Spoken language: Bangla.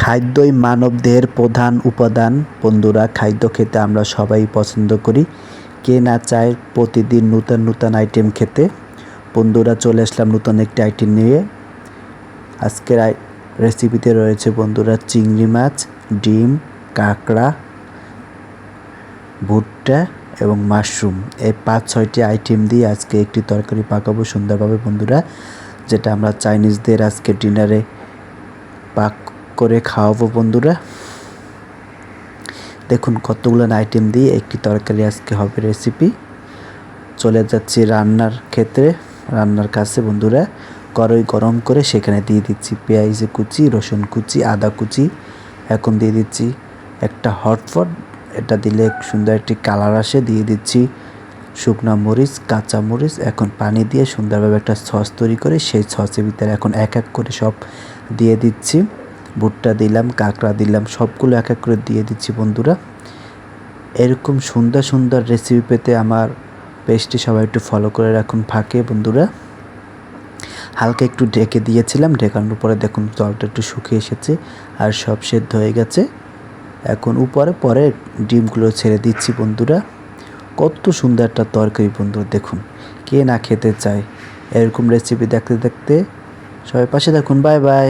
খাদ্যই মানবদেহের প্রধান উপাদান। বন্ধুরা, খাদ্য খেতে আমরা সবাই পছন্দ করি। কে না চায় প্রতিদিন নূতন নূতন আইটেম খেতে। বন্ধুরা, চলে আসলাম নতুন একটি আইটেম নিয়ে। আজকের রেসিপিতে রয়েছে বন্ধুরা চিংড়ি মাছ, ডিম, কাঁকড়া, ভুট্টা এবং মাশরুম। এই 5-6টি আইটেম দিয়ে আজকে একটি তরকারি পাকাবো সুন্দরভাবে বন্ধুরা, যেটা আমরা চাইনিজদের আজকে ডিনারে পাক করে খাওয়াবো বন্ধুরা। দেখুন কতগুলো আইটেম দিয়ে একটি তরকারি আজকে হবে রেসিপি। চলে যাচ্ছি রান্নার কাছে বন্ধুরা। কড়াই গরম করে সেখানে দিয়ে দিচ্ছি পেঁয়াজ কুচি, রসুন কুচি, আদা কুচি। এখন দিয়ে দিচ্ছি একটা হটপট, এটা দিলে সুন্দর একটি কালার আসে। দিয়ে দিচ্ছি শুকনো মরিচ, কাঁচা মরিচ। এখন পানি দিয়ে সুন্দরভাবে একটা সস তৈরি করে সেই সসের ভিতরে এখন এক এক করে সব দিয়ে দিচ্ছি। ভুট্টা দিলাম, কাঁকড়া দিলাম, সবগুলো এক এক করে দিয়ে দিচ্ছি বন্ধুরা। এরকম সুন্দর সুন্দর রেসিপি পেতে আমার পেজটি সবাই একটু ফলো করে রাখুন ফাঁকে বন্ধুরা। হালকা একটু ঢেকে দিয়েছিলাম, ঢেকানোর পরে দেখুন জলটা একটু শুকিয়ে এসেছে আর সব সেদ্ধ হয়ে গেছে। এখন পরে ডিমগুলো ছেড়ে দিচ্ছি বন্ধুরা। কত সুন্দর একটা তরকারি বন্ধুরা, দেখুন কে না খেতে চায়। এরকম রেসিপি দেখতে দেখতে সবাই পাশে দেখুন। Bye bye.